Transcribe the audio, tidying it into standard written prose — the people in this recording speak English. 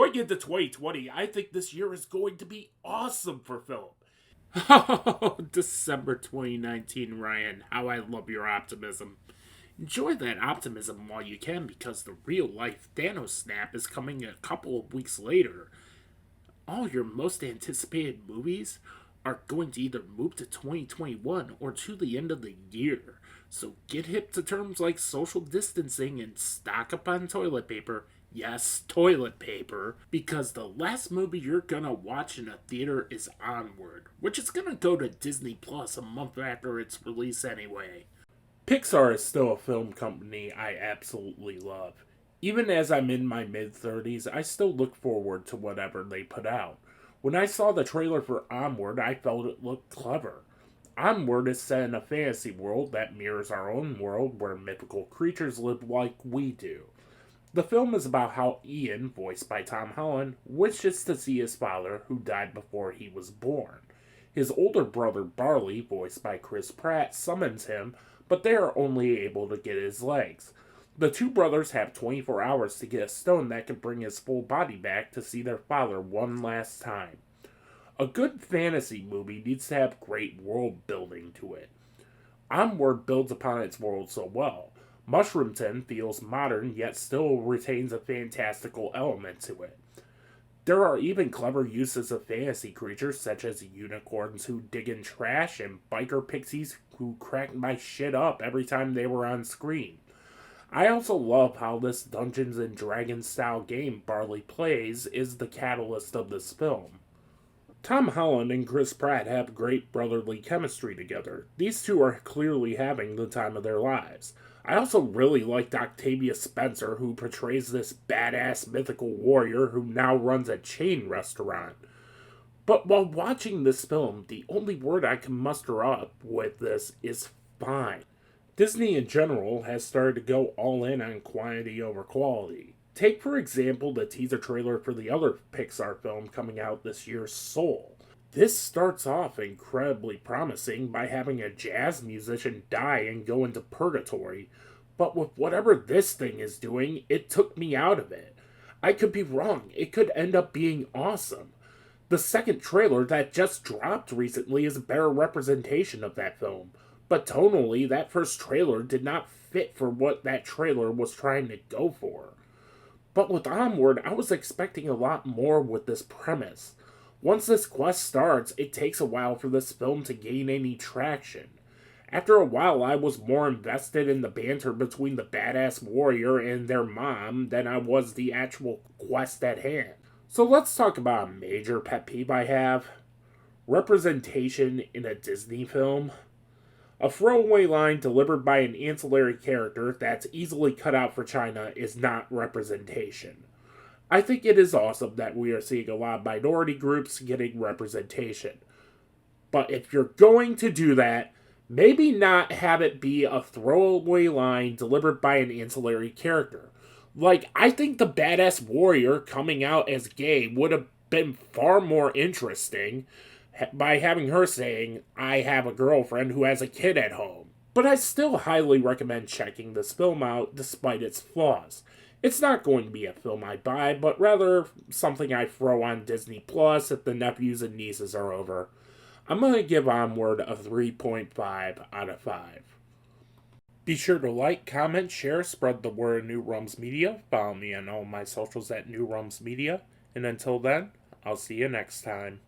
Going into 2020, I think this year is going to be awesome for film. Oh, December 2019, Ryan. How I love your optimism. Enjoy that optimism while you can because the real life Thanos snap is coming a couple of weeks later. All your most anticipated movies are going to either move to 2021 or to the end of the year. So get hip to terms like social distancing and stock up on toilet paper. Yes, toilet paper. Because the last movie you're gonna watch in a theater is Onward, which is gonna go to Disney Plus a month after its release anyway. Pixar is still a film company I absolutely love. Even as I'm in my mid 30s, I still look forward to whatever they put out. When I saw the trailer for Onward, I felt it looked clever. Onward is set in a fantasy world that mirrors our own world where mythical creatures live like we do. The film is about how Ian, voiced by Tom Holland, wishes to see his father, who died before he was born. His older brother Barley, voiced by Chris Pratt, summons him, but they are only able to get his legs. The two brothers have 24 hours to get a stone that can bring his full body back to see their father one last time. A good fantasy movie needs to have great world building to it. Onward builds upon its world so well. Mushroomton feels modern yet still retains a fantastical element to it. There are even clever uses of fantasy creatures such as unicorns who dig in trash and biker pixies who cracked my shit up every time they were on screen. I also love how this Dungeons and Dragons style game Barley plays is the catalyst of this film. Tom Holland and Chris Pratt have great brotherly chemistry together. These two are clearly having the time of their lives. I also really liked Octavia Spencer, who portrays this badass mythical warrior who now runs a chain restaurant. But while watching this film, the only word I can muster up with this is fine. Disney in general has started to go all in on quantity over quality. Take, for example, the teaser trailer for the other Pixar film coming out this year, Soul. This starts off incredibly promising by having a jazz musician die and go into purgatory, but with whatever this thing is doing, it took me out of it. I could be wrong, it could end up being awesome. The second trailer that just dropped recently is a better representation of that film, but tonally, that first trailer did not fit for what that trailer was trying to go for. But with Onward, I was expecting a lot more with this premise. Once this quest starts, it takes a while for this film to gain any traction. After a while, I was more invested in the banter between the badass warrior and their mom than I was the actual quest at hand. So let's talk about a major pet peeve I have. Representation in a Disney film. A throwaway line delivered by an ancillary character that's easily cut out for China is not representation. I think it is awesome that we are seeing a lot of minority groups getting representation. But if you're going to do that, maybe not have it be a throwaway line delivered by an ancillary character. Like, I think the badass warrior coming out as gay would have been far more interesting by having her saying, I have a girlfriend who has a kid at home. But I still highly recommend checking this film out despite its flaws. It's not going to be a film I buy, but rather something I throw on Disney Plus if the nephews and nieces are over. I'm going to give Onward a 3.5 out of 5. Be sure to like, comment, share, spread the word of New Realms Media. Follow me on all my socials at New Realms Media. And until then, I'll see you next time.